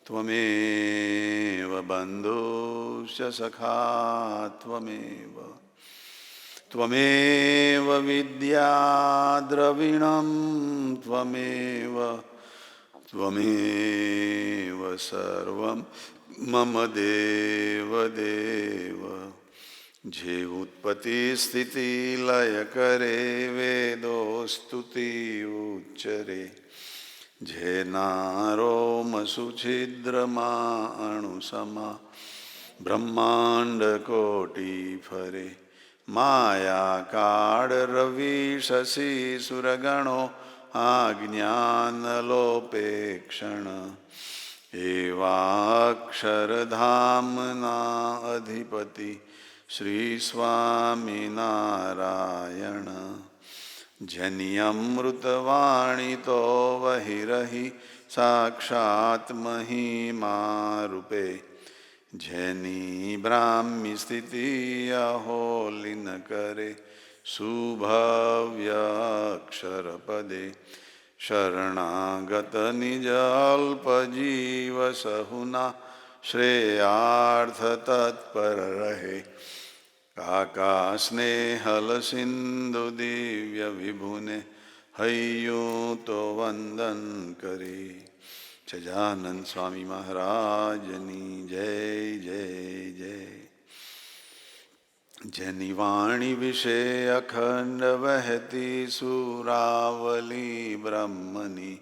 त्वमेव बन्धुश्च सखा त्वमेव त्वमेव विद्या द्रविणं त्वमेव त्वमेव सर्वं मम देव देव जे उत्पत्ति स्थिति लय करे वेदोस्तुति उच्चरे जे नारोमसु छिद्रमा अणुसमा ब्रह्मांड कोटि फरे माया काड रवि शशि सुरगणो आज्ञानलोपेक्षण एवाक्षरधामना अधिपति श्री स्वामी नारायण जन्यमृतवाणी तो वही रही साक्षात् महिमा रूपे जैनी ब्राह्मी स्थिति अहोलिन करे सुभव्य अक्षर पदे शरणागत निज अल्प जीव सहुना श्रेयार्थ तत्पर रहे काका स्नेहल सिंधु दिव्य विभुने हय्यूं तो वंदन करे सजानंद स्वामी महाराजनी जय जय जय जनि वाणी विषय अखंड वहती सुरावली ब्रह्मनि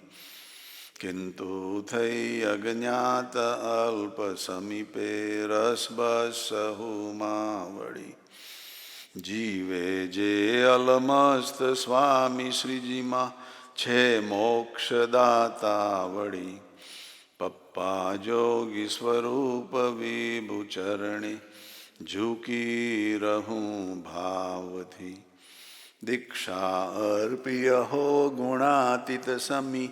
किंतु थई अज्ञात अल्प समीपे रस बसहु मावड़ी जीवे जे अलमस्त स्वामी श्रीजी माँ छे मोक्षदाता वड़ी पप्पा जोगी स्वरूप विभु चरणे झुकी रहूं भाव थी दीक्षा अर्पिय हो गुणातीत समी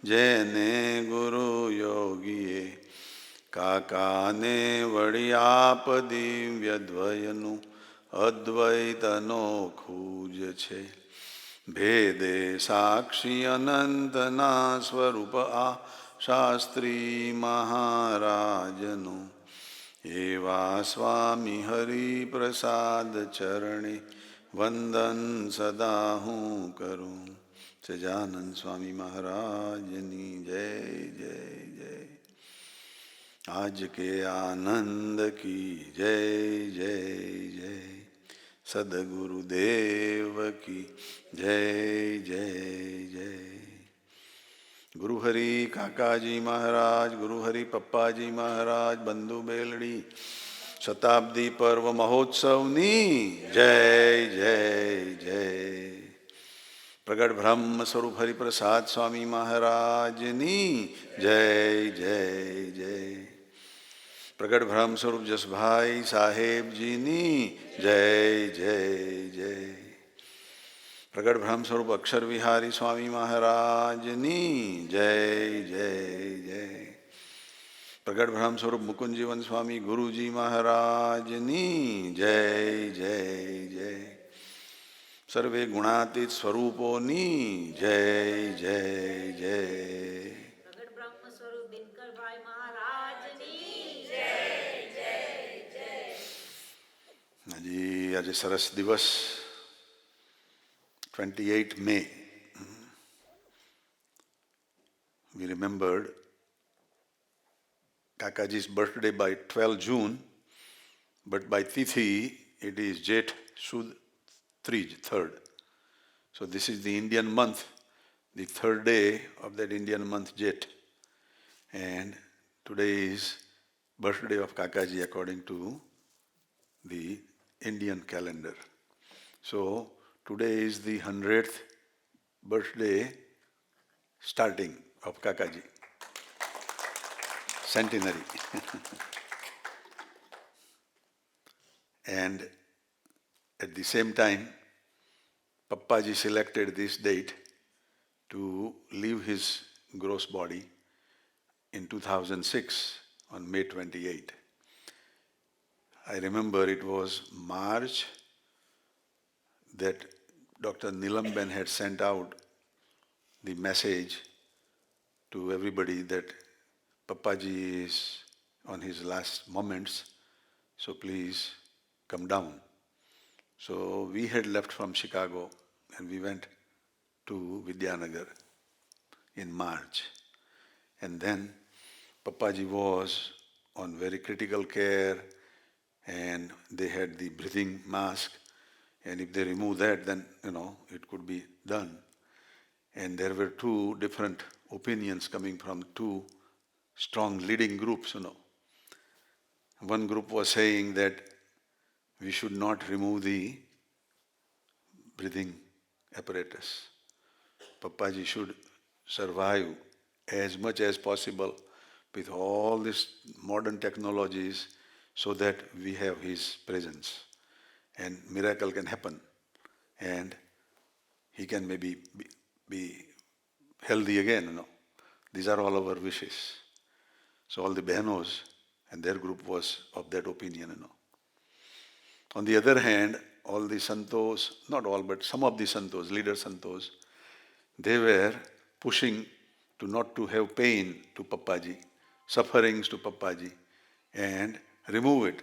जैने गुरु योगिए काका ने वड़ी आप दिव्य द्वयनु अद्वैतनो खूज छे भेदे साक्षी अनंतना स्वरूप आ शास्त्री महाराजनु एवा स्वामी हरि प्रसाद चरणे वंदन सदा हूँ करूँ सजानंद स्वामी महाराजनी जय जय जय आज के आनंद की जय जय जय सद्गुरुदेव की जय जय जय गुरु हरि काकाजी महाराज गुरु हरि पप्पाजी महाराज बंधु बेलड़ी शताब्दी पर्व महोत्सवनी जय जय जय प्रगट ब्रह्म स्वरूप हरिप्रसाद स्वामी महाराजनी जय जय जय प्रगट ब्रह्म स्वरूप जसभाई साहेब जी नी जय जय जय प्रगट ब्रह्म स्वरूप अक्षर विहारी स्वामी महाराज नी जय जय जय प्रगट ब्रह्म स्वरूप मुकुंद जीवन स्वामी गुरु जी महाराज नी जय जय जय सर्वे गुणातीत स्वरूपोनी जय जय जय प्रगट ब्रह्म स्वरूप दिनकर भाई महाराज नी जय जय जय जी आज सरस दिवस 28 May we remembered Kakaji's birthday by 12 June but by Tithi it is Jet Shud 3rd. So this is the Indian month, the third day of that Indian month Jet. And today is birthday of Kakaji according to the Indian calendar. So today is the 100th birthday starting of Kakaji. Centenary. And at the same time, Pappaji selected this date to leave his gross body in 2006 on May 28. I remember it was March that Dr. Nilamben had sent out the message to everybody that Papaji is on his last moments, so please come down. So we had left from Chicago and we went to Vidyanagar in March. And then Papaji was on very critical care and they had the breathing mask, and if they remove that, then it could be done. And there were two different opinions coming from two strong leading groups. One group was saying that we should not remove the breathing apparatus. Papaji should survive as much as possible with all these modern technologies so that we have his presence and miracle can happen and he can maybe be healthy again. These are all our wishes. So all the Behanos and their group was of that opinion. On the other hand, all the Santos, not all, but some of the Santos, leader Santos, they were pushing to not to have pain to Papaji, sufferings to Papaji, and remove it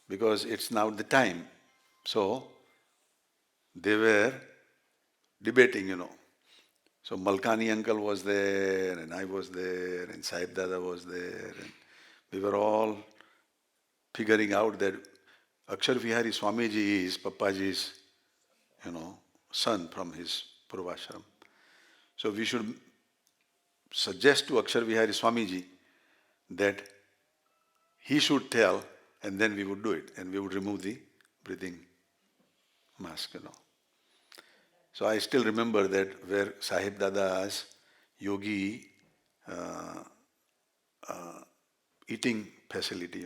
because it's now the time. So they were debating. So Malkani uncle was there, and I was there, and Sahib Dada was there, and we were all figuring out that Akshar Vihari Swamiji is Papaji's, son from his Purvashram. So we should suggest to Akshar Vihari Swamiji that he should tell, and then we would do it, and we would remove the breathing mask. So I still remember that where Sahib Dada's Yogi eating facility,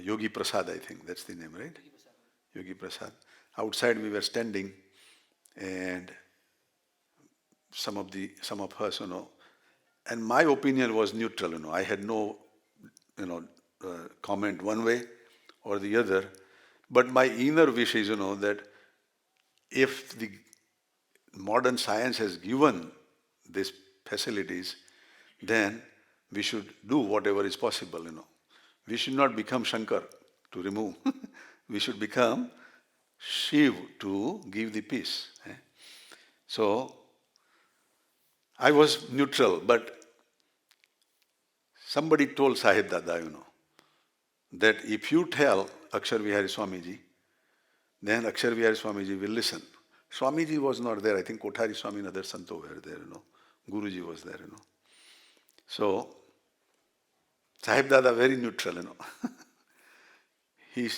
Yogi Prasad, I think that's the name, right? Yogi Prasad. Outside we were standing, and some of us, and my opinion was neutral. I had no, comment one way or the other, but my inner wish is, that if the modern science has given these facilities, then we should do whatever is possible. We should not become Shankar to remove. We should become Shiv to give the peace. So I was neutral, but somebody told Sahib Dada, that if you tell Akshar Vihari Swamiji, then Akshar Vihari Swamiji will listen. Swamiji was not there. I think Kothari Swami and other Santo were there. Guruji was there. So Sahib Dada very neutral. He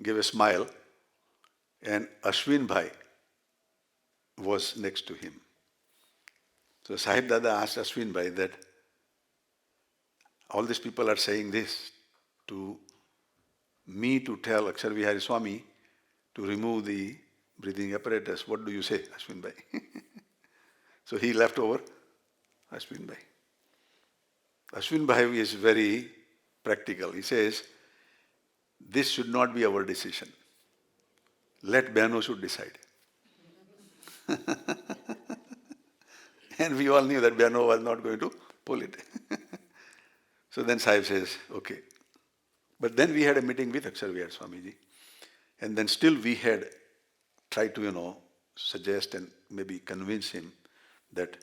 gave a smile, and Ashwin Bhai was next to him. So Sahib Dada asked Ashwin Bhai that all these people are saying this to me to tell Akshar Vihari Swami to remove the breathing apparatus. What do you say, Ashwin Bhai? So he left over Ashwin Bhai. Ashwin Bhai is very practical. He says, this should not be our decision. Let Behano should decide. And we all knew that Behano was not going to pull it. So then Sahib says, okay. But then we had a meeting with Akshar Vihari Swamiji. And then still we had tried to, suggest and maybe convince him that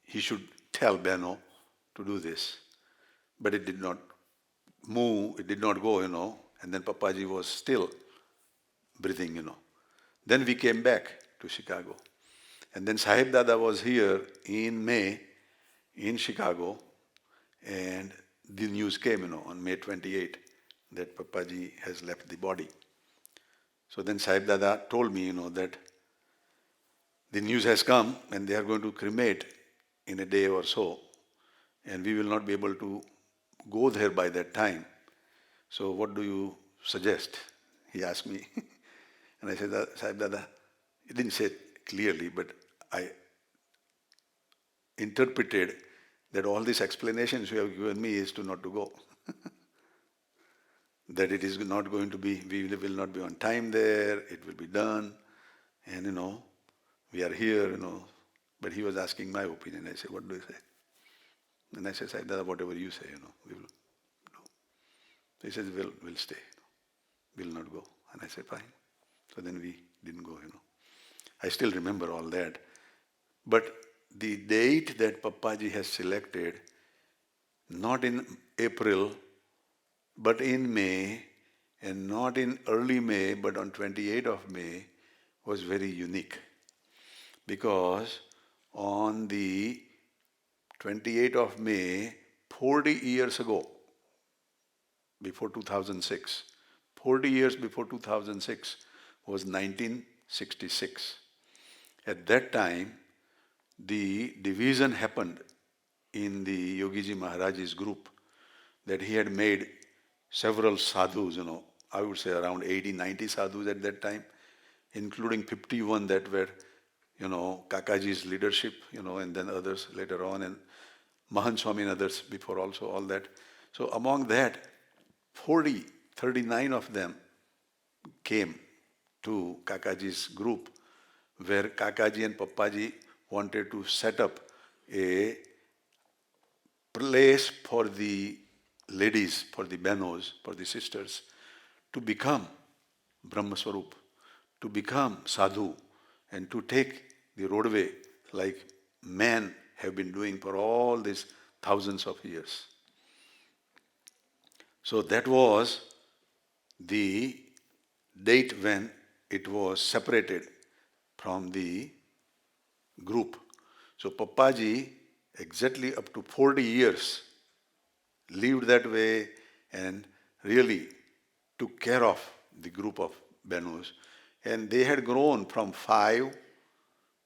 he should tell Behano to do this. But it did not move, it did not go, and then Papaji was still breathing. Then we came back to Chicago. And then Sahib Dada was here in May in Chicago, and the news came, on May 28 that Papaji has left the body. So then Sahib Dada told me, that the news has come and they are going to cremate in a day or so, and we will not be able to go there by that time. So what do you suggest? He asked me. And I said, Sahib Dada, he didn't say it clearly, but I interpreted that all these explanations you have given me is to not to go. That it is not going to be, we will not be on time there, it will be done, and we are here, But he was asking my opinion. I said, what do you say? And I said, Sai Dada, whatever you say, we will do. He says, we'll stay. We'll not go. And I said, fine. So then we didn't go. I still remember all that. But the date that Papaji has selected, not in April, but in May, and not in early May, but on 28th of May, was very unique. Because on the 28th of May, 40 years ago, before 2006, 40 years before 2006 was 1966. At that time, the division happened in the Yogiji Maharaj's group, that he had made several sadhus, I would say around 80, 90 sadhus at that time, including 51 that were, Kakaji's leadership, and then others later on, and Mahan Swami and others before also, all that. So among that, 39 of them came to Kakaji's group, where Kakaji and Papaji wanted to set up a place for the ladies, for the benos, for the sisters, to become Brahmaswarup, to become sadhu, and to take the roadway like men have been doing for all these thousands of years. So that was the date when it was separated from the group. So Papaji, exactly up to 40 years, lived that way and really took care of the group of Benus. And they had grown from 5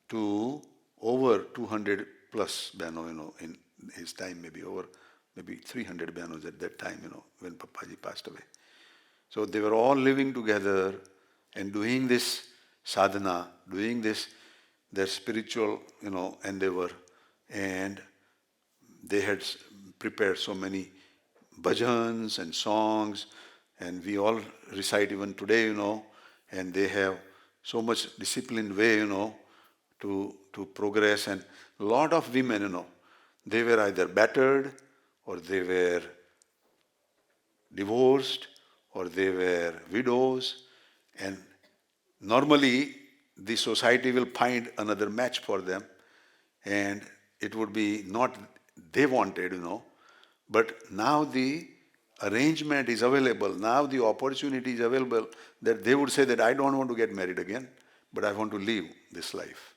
to over 200 plus Beno, in his time, maybe 300 Benos at that time, when Papaji passed away. So they were all living together and doing this sadhana, doing this, their spiritual, endeavor. And they had prepared so many bhajans and songs, and we all recite even today, and they have so much disciplined way, to progress. And a lot of women, they were either battered, or they were divorced, or they were widows, and normally the society will find another match for them, and it would be not they wanted, but now the arrangement is available, now the opportunity is available, that they would say that I don't want to get married again, but I want to live this life.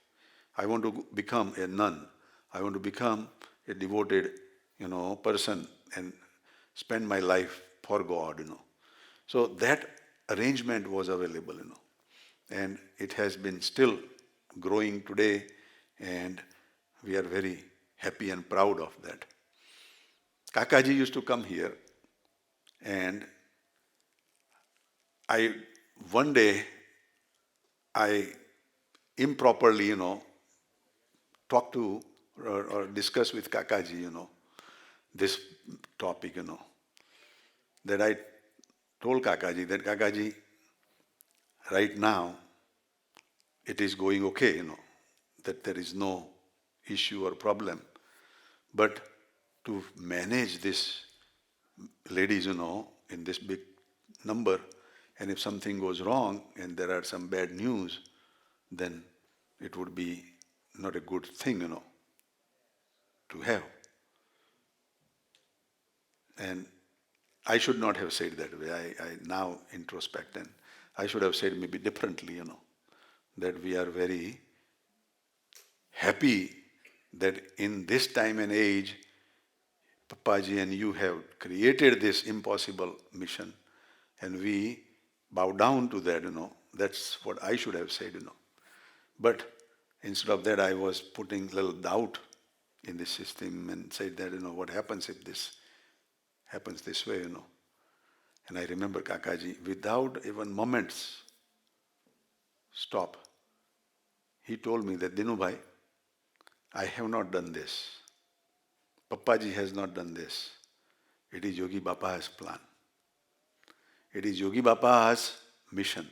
I want to become a nun. I want to become a devoted, person and spend my life for God, So that arrangement was available, and it has been still growing today, and we are very happy and proud of that. Kakaji used to come here, and one day I improperly, talk to or discuss with Kakaji, this topic, that I told Kakaji that, Kakaji, right now it is going okay, that there is no issue or problem. But to manage this ladies, in this big number, and if something goes wrong and there are some bad news, then it would be not a good thing, to have. And I should not have said that way. I now introspect, and I should have said maybe differently, that we are very happy that in this time and age, Papaji and you have created this impossible mission, and we bow down to that, That's what I should have said, But instead of that, I was putting a little doubt in the system and said that, what happens if this happens this way, And I remember Kakaji, without even moments stop, he told me that, Dinu bhai, I have not done this. Papaji has not done this. It is Yogi Bapa's plan. It is Yogi Bapa's mission.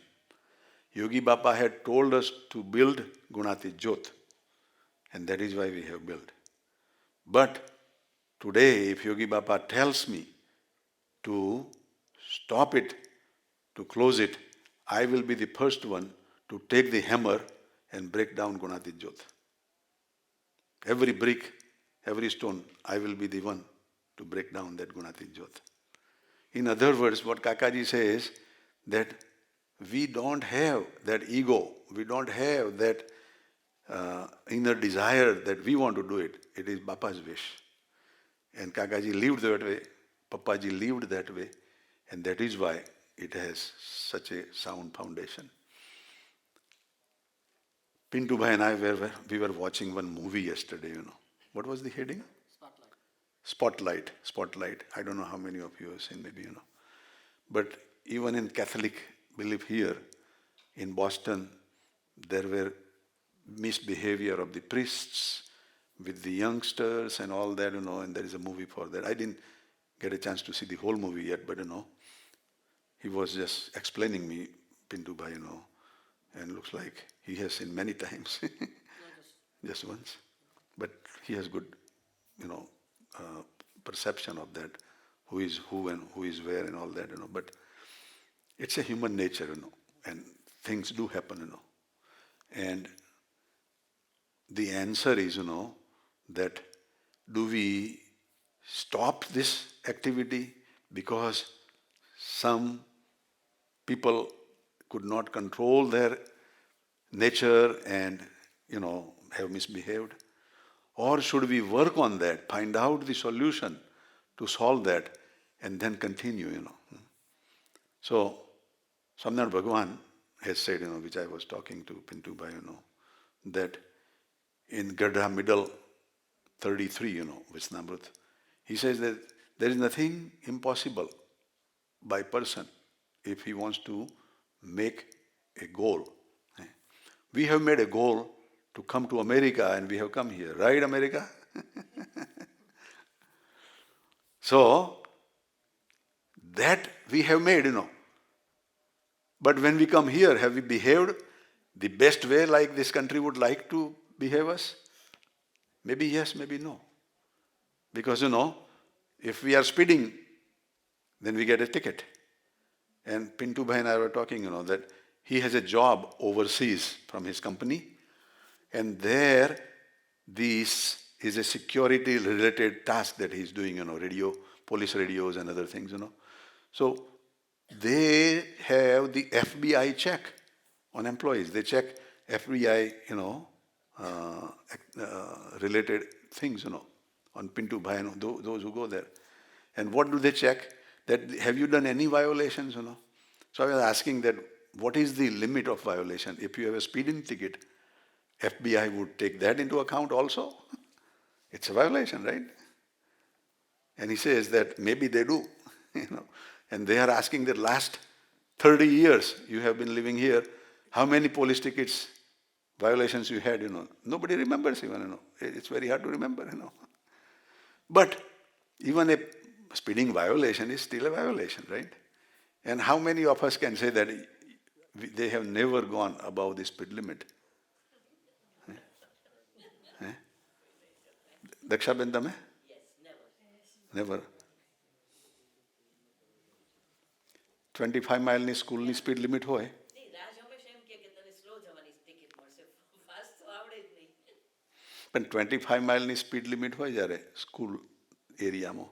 Yogi Bapa had told us to build Gunati Jyot, and that is why we have built. But Today, if Yogi Baba tells me to stop it, to close it, I will be the first one to take the hammer and break down Gunatit Jyot. Every brick, every stone, I will be the one to break down that Gunatit Jyot. In other words, what Kakaji says, that we don't have that ego, we don't have that inner desire that we want to do it. It is Bapa's wish. And Kakaji lived that way, Papaji lived that way, and that is why it has such a sound foundation. Pintu Bhai and I we were watching one movie yesterday, What was the heading? Spotlight. I don't know how many of you have seen, maybe, But even in Catholic belief here, in Boston, there were misbehavior of the priests with the youngsters and all that, and there is a movie for that. I didn't get a chance to see the whole movie yet, but, he was just explaining me, Pintu Bhai, and looks like he has seen many times, just once. But he has good, perception of that, who is who and who is where and all that, But it's a human nature, and things do happen, And the answer is, that do we stop this activity because some people could not control their nature and, have misbehaved? Or should we work on that, find out the solution to solve that, and then continue, So, Samnar Bhagwan has said, which I was talking to Pintu Bhai, that in Gadha middle 33, Visnamrut, he says that there is nothing impossible by person if he wants to make a goal. We have made a goal to come to America and we have come here. Right, America? So, that we have made, But when we come here, have we behaved the best way like this country would like to behave us? Maybe yes, maybe no. Because, if we are speeding, then we get a ticket. And Pintu Bhai and I were talking, that he has a job overseas from his company, and there this is a security related task that he's doing, radio, police radios and other things, So they have the FBI check on employees. They check FBI, related things, on Pintu Bhai, those who go there. And what do they check? That have you done any violations, So I was asking that what is the limit of violation? If you have a speeding ticket, FBI would take that into account also. It's a violation, right? And he says that maybe they do, And they are asking that last 30 years you have been living here, how many police tickets, violations you had, Nobody remembers even, It's very hard to remember, But even a speeding violation is still a violation, right? And how many of us can say that they have never gone above the speed limit? Daksha ben tame? Yes, never. Never. 25 mile ની સ્કૂલની speed limit હોય નહીં, રાજ હંમેશા એમ કહે કે તને slow જવાની ticket મળશે, ફાસ્ટ તો આવડે જ નહીં. પણ 25 માઇલની સ્પીડ લિમિટ હોય જ્યારે સ્કૂલ એરિયામાં,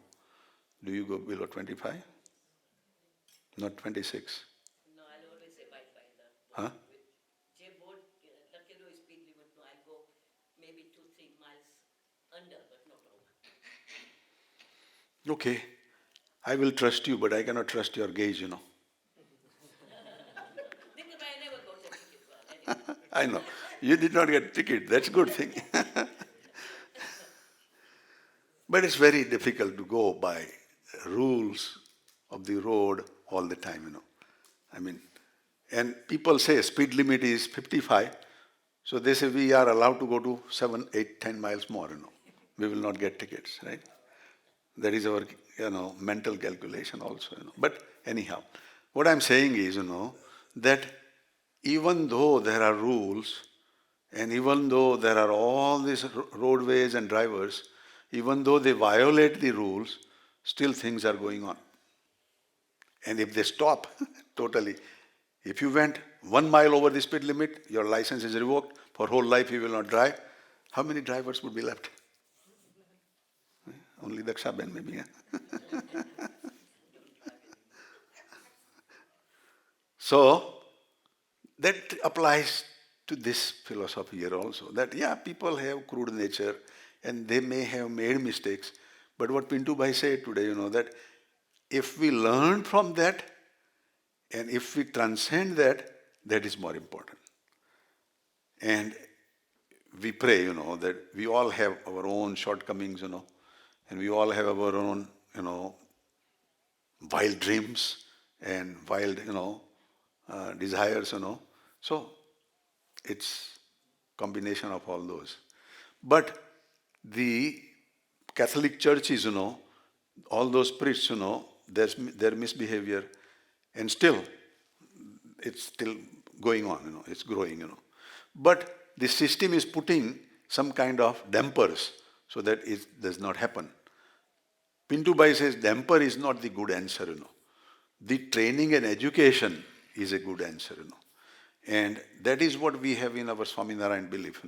do you go below 25? Not 26? No, I'll always abide by the Huh? જે બોર્ડ લખેલું હોય speed લિમિટનું, I'll go maybe 2-3 miles under, but not over. Okay, I will trust you, but I cannot trust your gauge, Dinkar, I never got a ticket. Well, anyway. I know. You did not get a ticket. That's a good thing. But it's very difficult to go by rules of the road all the time, I mean, and people say speed limit is 55, so they say we are allowed to go to 7, 8, 10 miles more, We will not get tickets, right? That is our, mental calculation also, But anyhow, what I'm saying is, that even though there are rules, and even though there are all these roadways and drivers, even though they violate the rules, still things are going on. And if they stop totally, if you went 1 mile over the speed limit, your license is revoked, for whole life you will not drive, how many drivers would be left? Only Daksha Ben maybe. So, that applies to this philosophy here also, that yeah, people have crude nature and they may have made mistakes, but what Pintu Bhai said today, that if we learn from that and if we transcend that, that is more important. And we pray, that we all have our own shortcomings, and we all have our own, wild dreams and wild, desires, So it's combination of all those. But the Catholic churches, all those priests, their misbehavior, and still, it's still going on, it's growing, But the system is putting some kind of dampers so that it does not happen. Pintu Bhai says damper is not the good answer, The training and education is a good answer, And that is what we have in our Swaminarayan belief,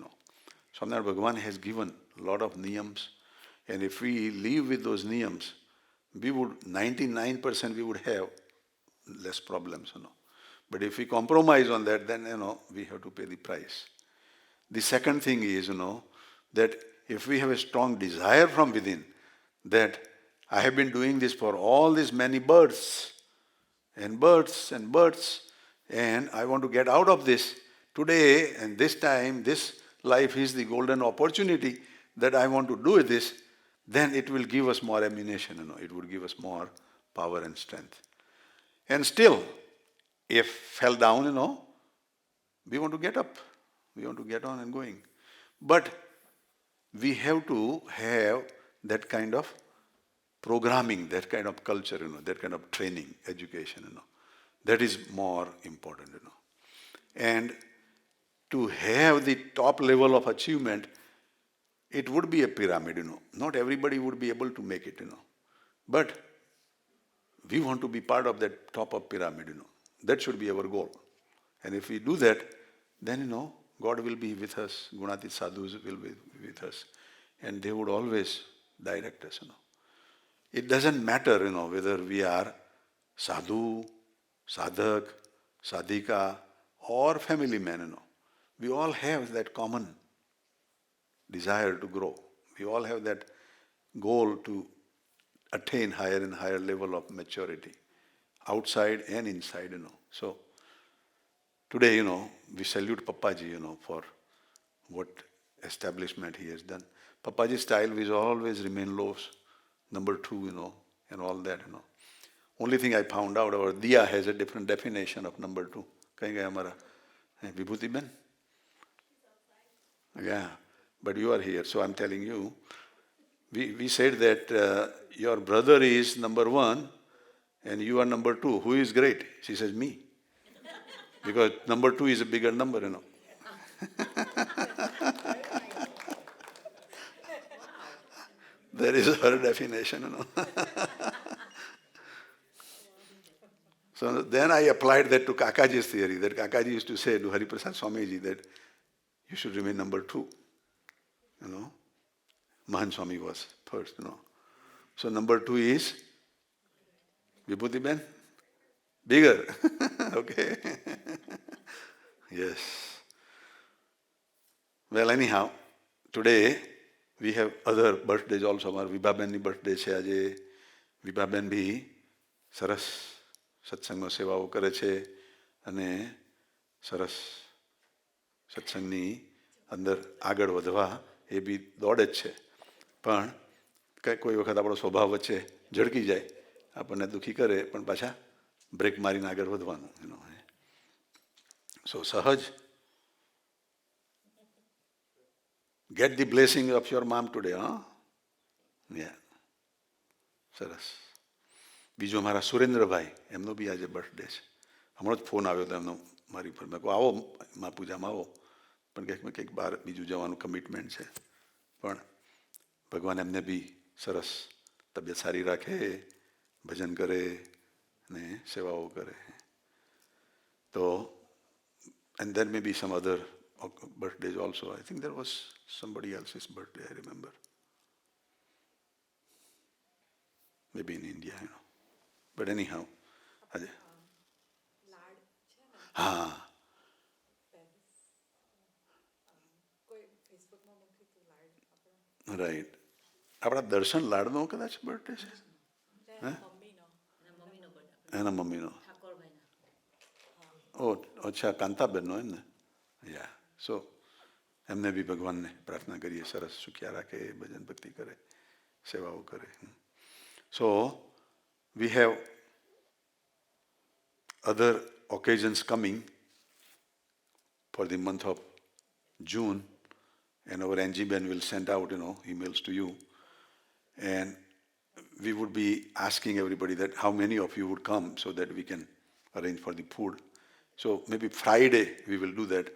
Swaminarayan Bhagavan has given a lot of niyams, and if we live with those niyams, 99% we would have less problems, But if we compromise on that, then, we have to pay the price. The second thing is, that if we have a strong desire from within, that I have been doing this for all these many births, and I want to get out of this today, and this time, this life is the golden opportunity that I want to do this, then it will give us more ammunition, it would give us more power and strength. And still, if fell down, we want to get up. We want to get on and going. But we have to have that kind of programming, that kind of culture, that kind of training, education, That is more important, And to have the top level of achievement, it would be a pyramid, Not everybody would be able to make it, But we want to be part of that top of pyramid, That should be our goal. And if we do that, then, God will be with us, Gunatit sadhus will be with us, and they would always direct us, It doesn't matter, whether we are sadhu, sadhak, sadhika, or family man, We all have that common desire to grow. We all have that goal to attain higher and higher level of maturity, outside and inside, So, today, we salute Papaji, for what establishment he has done. Papaji's style will always remain low, number 2, and all that, Only thing I found out, our Diya has a different definition of number 2. Kahin gaya hamara? Vibhuti Ben? Yeah, but you are here, so I'm telling you. We said that your brother is number 1 and you are number 2. Who is great? She says, me. Because number 2 is a bigger number, That is her definition, So then I applied that to Kakaji's theory, that Kakaji used to say to Hariprasad Swamiji that you should remain number 2, Mahan Swami was first, So number 2 is Vibhuti Ben, bigger, okay? Yes. Well, anyhow, today we have other birthdays also. Our Vibhabenની birthday છે આજે. વિભાબેન બી સરસ સત્સંગમાં સેવાઓ કરે છે અને સરસ સત્સંગની અંદર આગળ વધવા એ બી દોડે જ છે. પણ કોઈ વખત આપણો સ્વભાવ વચ્ચે ઝળકી જાય, આપણને દુઃખી કરે, પણ પાછા બ્રેક મારીને આગળ વધવાનું. સો સહજ. Get the blessing of your mom today, huh? Yeah. સરસ. બીજો મારા સુરેન્દ્રભાઈ, એમનો બી આજે બર્થડે છે. હમણાં જ ફોન આવ્યો હતો એમનો મારી પર. મેં કહું આવો મહાપૂજામાં આવો, પણ કંઈક બહાર બીજું જવાનું કમિટમેન્ટ છે. પણ ભગવાન એમને બી સરસ તબિયત સારી રાખે, ભજન કરે ને સેવાઓ કરે. તો and there may be some other birthdays also. I think there was somebody else's birthday, I remember. Maybe in India, But anyhow, Ajay. હા રાઈટ. આપણા દર્શન લાડનો કદાચ બર્થડે છે, હે? એના મમ્મીનો. ઓ અચ્છા, કાંતાબેનનો એમ ને. યા સો એમને બી ભગવાનને પ્રાર્થના કરીએ સરસ સુખ્યા રાખે, ભજન ભક્તિ કરે, સેવાઓ કરે. So we have other occasions coming for the month of June, and our NGBN will send out, emails to you, and we would be asking everybody that how many of you would come so that we can arrange for the food. So maybe Friday we will do that.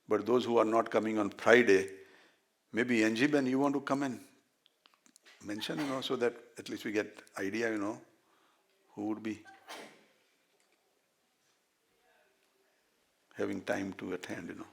But those who are not coming on Friday, maybe NGBN, you want to come and mention, so that at least we get idea, who would be having time to attend,